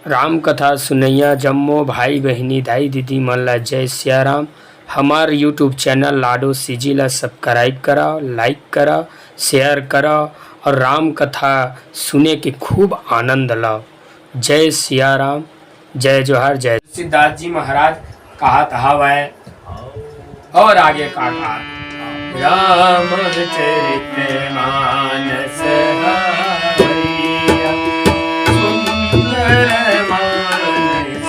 राम कथा सुनैया जम्मो भाई बहनी दाई दीदी मन ला जय सिया राम। हमार यूट्यूब चैनल लाडो सीजी ला सब्सक्राइब करा, लाइक करा, शेयर करा और राम कथा सुने के खूब आनंद ला। जय सिया राम, जय जोहार, जय। सिद्धार्थ जी महाराज कहा हवै और आगे का कहा रामचरित मानस हरिया सुंदर मानस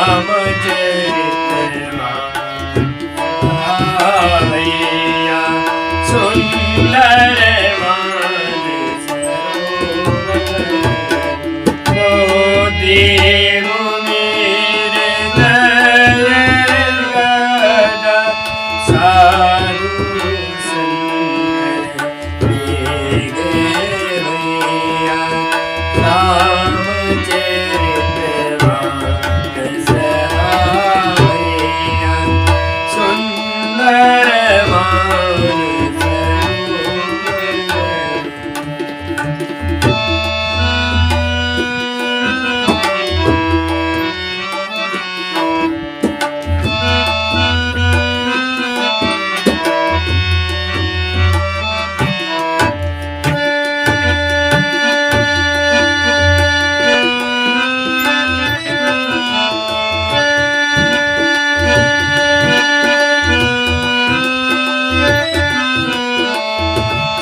रामचरित मानस हरिया सुंदर मानस देव मेरे दया साधु संत भैया रामचरित मानस हरिया सुंदर मानस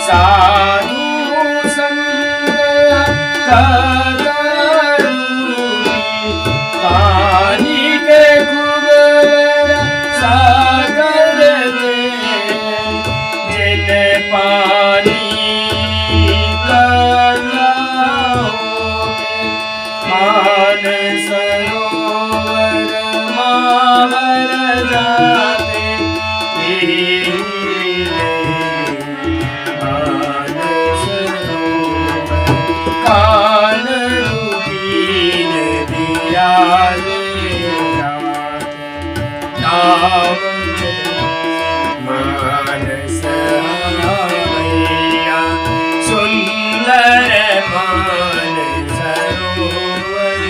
साधु संग कतरूपी पानी के कुबेर सागर में जिन पानी मान सरोवर मावर जाते कान रूपीन दिया नाम मानस हरिया सुंदर मानस सरोवर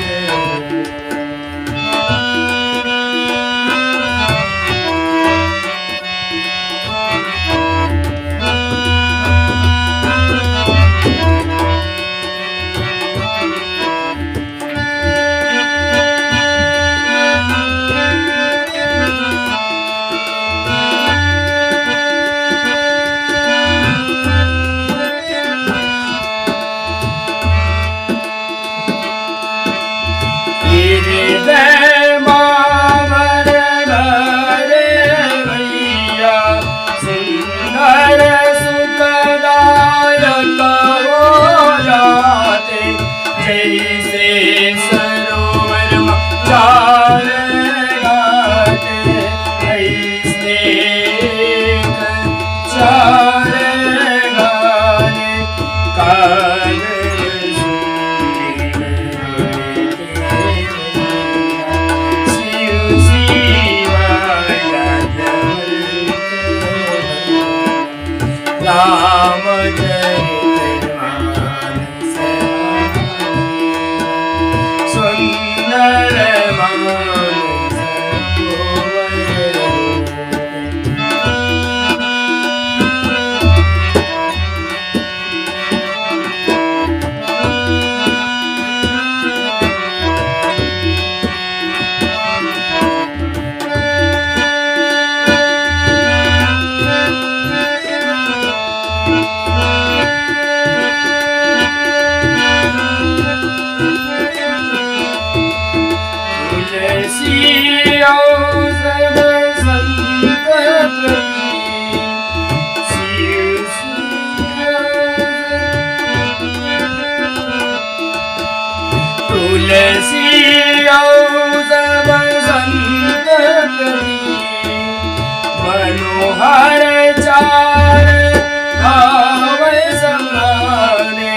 हृदय मावर भरे भैया सुंदर सुखदायक हो जाते जैसे सरोवर चार घाटे ऐसे चार घाटे कान रामचरित मानस सुंदर मानस तुलसी सब संत मनोहर चार भावै समाने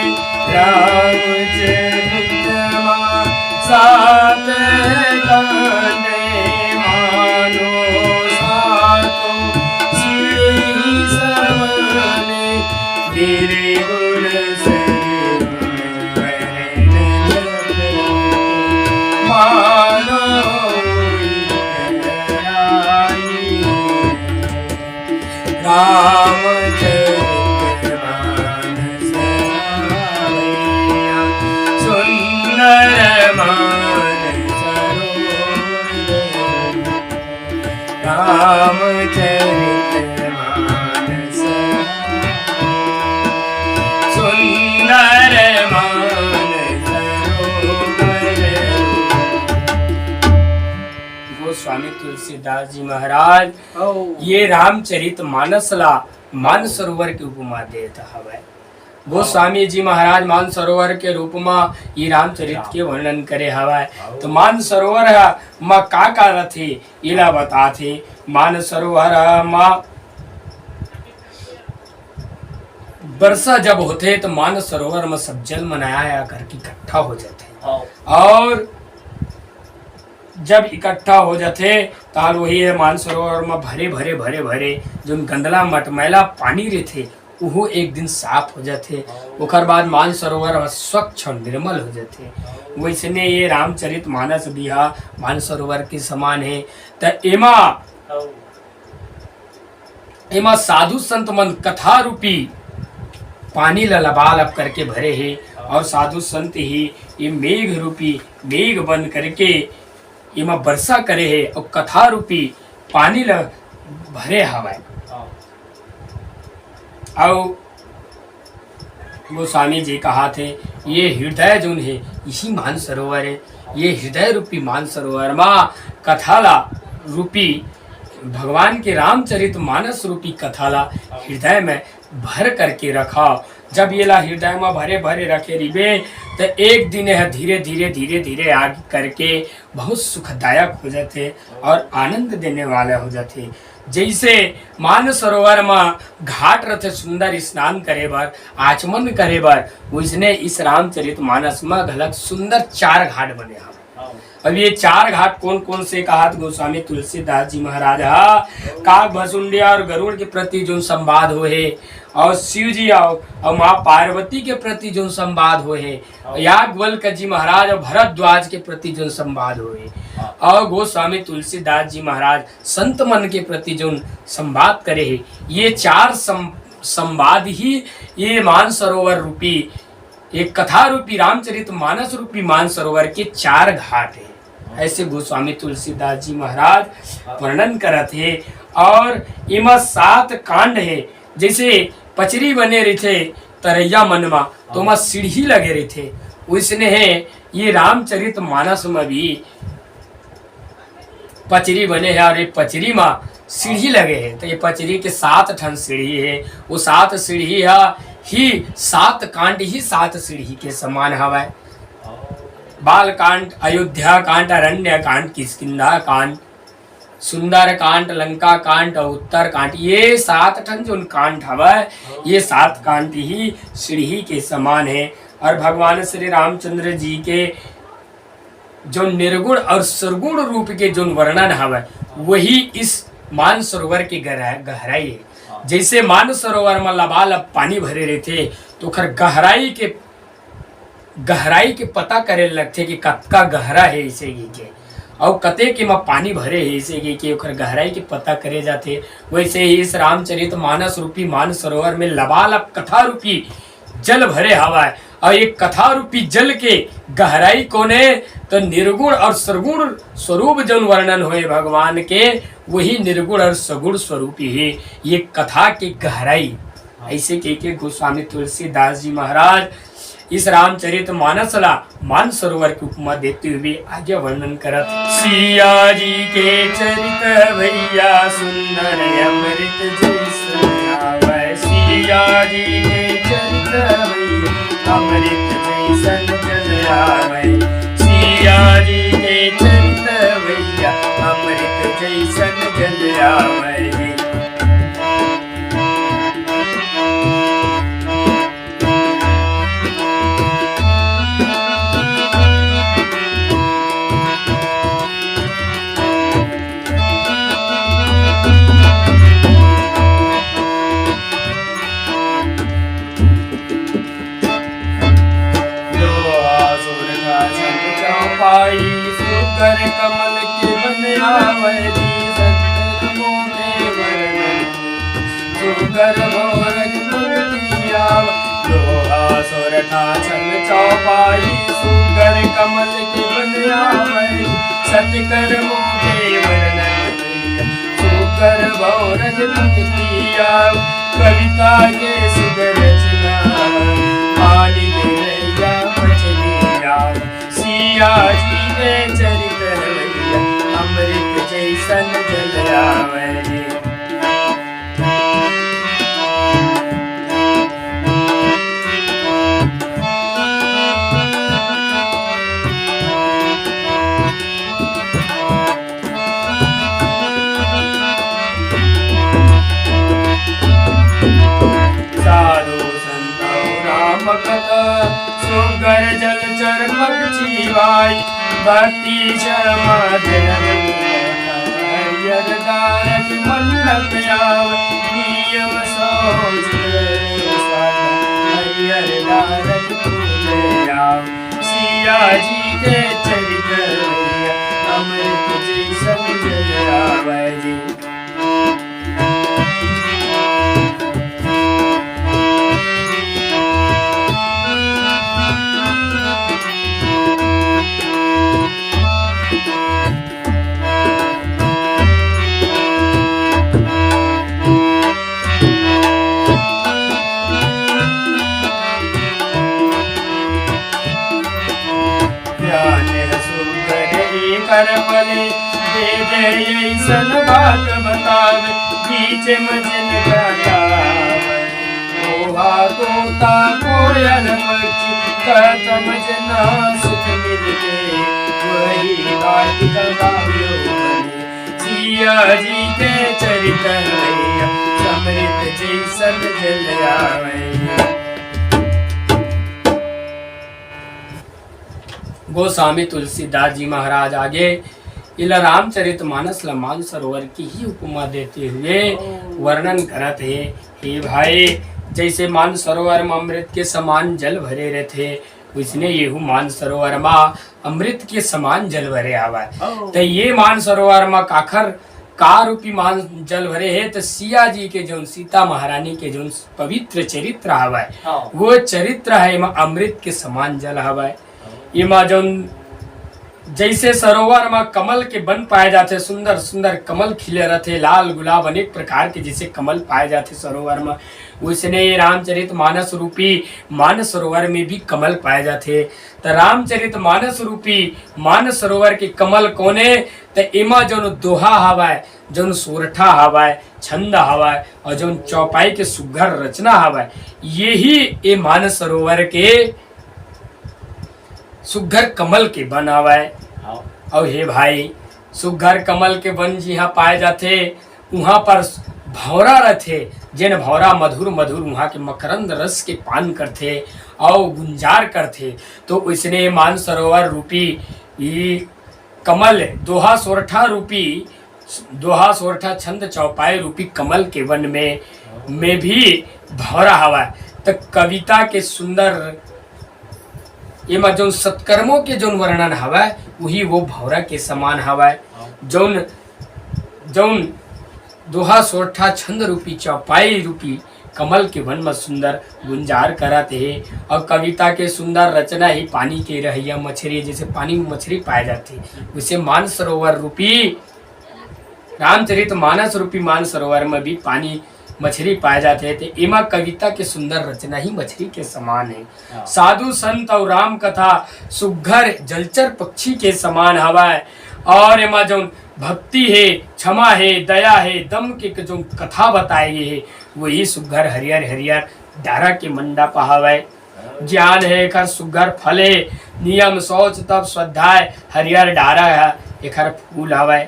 रामचरित सात गाने मानो सातो श्री समाने निर्गुण से रामचरितमानस सुंदर गोस्वामी तुलसीदास जी महाराज ये रामचरित मानसला मानसरोवर की उपमा देता हवे। गोस्वामी जी महाराज मानसरोवर के रूप में ये रामचरित के वर्णन करे हवा। तो मानसरोवर माँ का रथे इला बताथे। मानसरोवर माँ वर्षा जब होते तो मानसरोवर में सब जल मनाया करके इकट्ठा हो जाते और जब इकट्ठा हो जाते ताल वही है मानसरोवर में भरे भरे भरे भरे जो गंदला मटमैला पानी रहते वो एक दिन साफ हो जाते। ओकर बाद मानसरोवर स्वच्छ और निर्मल हो जाते। वैसने ये रामचरित मानस भी मानसरोवर के समान है। तो एमा साधु संत मन कथा रूपी पानी लबालब करके भरे है और साधु संत ही ये मेघ रूपी मेघ बन करके इमा वर्षा करे है और कथा रूपी पानी ल भरे हवाए। और गोस्वामी जी कहा थे ये हृदय जो है इसी मानसरोवर है। ये हृदय रूपी मानसरोवर माँ कथाला रूपी भगवान के रामचरित मानस रूपी कथाला हृदय में भर करके रखा। जब ये ला हृदय में भरे भरे रखे रिबे तो एक दिन यह धीरे धीरे धीरे धीरे आगे करके बहुत सुखदायक हो जाते और आनंद देने वाले हो जाते। जैसे मानसरोवर में घाट रथे सुंदर स्नान करे बर आचमन करे बर उसने इस रामचरित मानस में घलक सुंदर 4 घाट बने हैं। अब ये 4 घाट कौन कौन से कहा गोस्वामी तुलसीदास जी महाराज काग भसुंडिया और गरुड़ के प्रति जो संवाद हो है और शिव जी और माँ पार्वती के प्रति जो संवाद हो है, याज्ञवल्क्य जी महाराज और भरद्वाज के प्रति जो संवाद हो है और गोस्वामी तुलसीदास जी महाराज संत मन के प्रति जो संवाद करे है। ये 4 संवाद ही ये मानसरोवर रूपी एक कथा रूपी रामचरित मानस रूपी मानसरोवर के 4 घाट है। ऐसे गोस्वामी तुलसीदास जी महाराज वर्णन करते हैं। और इमा 7 कांड है। जैसे पचरी बने रही थे तरैया मनमा तो वहाँ सीढ़ी लगे रही थे उसने है ये रामचरित मानस में भी पचरी बने हैं और ये पचरी में सीढ़ी लगे हैं। तो ये पचरी के 7 ठन सीढ़ी है। वो 7 सीढ़ी है ही 7 कांड ही 7 सीढ़ी के समान हवा। बाल कांड, अयोध्या कांड, अरण्य कांड, किष्किंधा कांड, सुंदर कांड, लंका कांड और उत्तर कांड, ये 7 ठन जो कांड हवा ये 7 कांड ही सीढ़ी के समान है। और भगवान श्री रामचंद्र जी के जो निर्गुण और सरगुण रूप के जो वर्णन हवा वही इस मानसरोवर की गहराई है। जैसे मानसरोवर में लबालब पानी भरे रहते तो खर गहराई के पता करे लगते कि कतका गहरा है इसे के और कते के में पानी भरे है इसे के ओकर गहराई के पता करे जाते। वैसे ही इस रामचरित मानस रूपी मानसरोवर में लबालब कथा रूपी जल भरे हवा है। और एक कथा रूपी जल के गहराई कोने तो निर्गुण और सरगुण स्वरूप जो वर्णन हुए भगवान के वही निर्गुण और सगुण स्वरूप ही ये कथा की गहराई। ऐसे के गोस्वामी तुलसीदास जी महाराज इस रामचरित मानसला मानसरोवर की उपमा देते हुए आगे वर्णन करत। सिया जी के चरित भैया सुंदर अमृत जैसा गावै। सिया जी के चरित भैया अमृत जैसन जल आवै। सिया जी के चरित भैया अमृत जैसन जल आवै। सुकर कमल के बन आवै सुकर भोरक मूर्ति आवै। लोहा सोरठा छन चौपाई सुकर कमल के बन आवै। सतकर मुखे वर्णन कर भौरज पंक्तिया कविता के सुध रचना पानी गैया मछलिया सिया जी के चरित हरिया अमृत जैसन जल आवे सुगर जलचर पक्षी वाई भक्ति क्षमा हरियर दारक मल्लक आव नियम सोच हरियर दारक पूज आव सिया जी के चरित अमृत जैसन जल आवे जी। कर पले दे दे ऐसन बात बतावे बीच मजन गावे ओहा तोता कोयल पक्षी कदम जना सुख मिलके वही बात गवायो सिया जी के चरित हरिया अमृत जैसन जल आवे। गोस्वामी तुलसीदास जी महाराज आगे इला रामचरितमानस ल मानसरोवर की ही उपमा देते हुए वर्णन करत है। हे भाई जैसे मानसरोवर में अमृत के समान जल भरे रहते उसने येहू मानसरोवर में अमृत के समान जल भरे आवा तो ये मानसरोवर में काखर का रूपी मान जल भरे है तो सिया जी के जो सीता महारानी के जो पवित्र चरित्र हवा वो चरित्र है अमृत के समान जल हवा। इमा जो जैसे सरोवर में कमल के बन पाए जाते सुंदर सुंदर कमल खिले रहते लाल गुलाब अनेक प्रकार के जैसे कमल पाए जाते सरोवर में उसने रामचरित मानस रूपी मानस सरोवर में भी कमल पाए जाते। तो रामचरित मानस रूपी मानस सरोवर के कमल कोने तो इमा जो दोहा हवा जो सोरठा हवा छंद हवा और जो चौपाई के सुघर रचना हवा यही ये मानस सरोवर के सुघर कमल के बन आवे। और हे भाई सुघर कमल के बन जिहाँ पाए जाते वहाँ पर भौरा रहते जिन भौरा मधुर मधुर वहाँ के मकरंद रस के पान करते और गुंजार करते तो उसने मानसरोवर रूपी ये कमल दोहा सोरठा रूपी दोहा सोरठा छंद चौपाई रूपी कमल के वन में भी भौरा हवा। तो कविता के सुंदर ये जो सत्कर्मों के जो वर्णन हवा वही वो भौरा के समान हवा जौन जौन दोहा सोरठा छंद रूपी चौपाई रूपी कमल के वन में सुंदर गुंजार कराते हैं। और कविता के सुंदर रचना ही पानी के रहिया मछली जैसे पानी में मछली पाए जाती उसे मानसरोवर रूपी रामचरित मानस रूपी मानसरोवर में भी पानी मछली पाए जाते हैं। तो इमा कविता के सुंदर रचना ही मछली के समान है। साधु संत और राम कथा सुघर जलचर पक्षी के समान हवा है। और इमा जो भक्ति है क्षमा है दया है दम के जो कथा बताए गए है वही सुघर हरियर हरियर डारा के मंडा पहावे ज्ञान है एकर सुघर फले नियम सोच तब स्वाध्याय हरियर डारा है एकर फूल हवे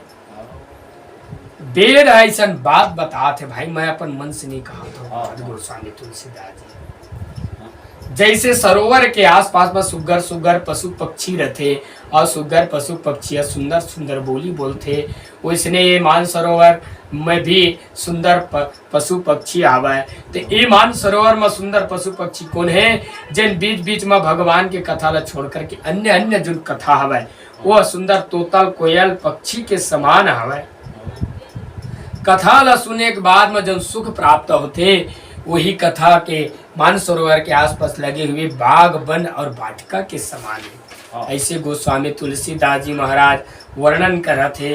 वेद ऐसा बात बताते भाई मैं अपन मन से नहीं कहा था। गोस्वामी तुलसीदास जी जैसे सरोवर के आसपास में सुगर सुगर पशु पक्षी रहते और सुगर पशु पक्षी सुंदर सुंदर बोली बोलते वैसने ये मान सरोवर में भी सुंदर पशु पक्षी आवा है। तो ये मान सरोवर में सुंदर पशु पक्षी कौन है जिन बीच बीच में भगवान के कथा ला छोड़ करके अन्य अन्य जो कथा हवा है वो सुंदर तोतल कोयल पक्षी के समान हवा है। कथा ला सुने के बाद में जब सुख प्राप्त होते वही कथा के मानसरोवर के आसपास लगे हुए बाग वन और वाटिका के समान है। ऐसे गोस्वामी तुलसीदास जी महाराज वर्णन कर रहे थे।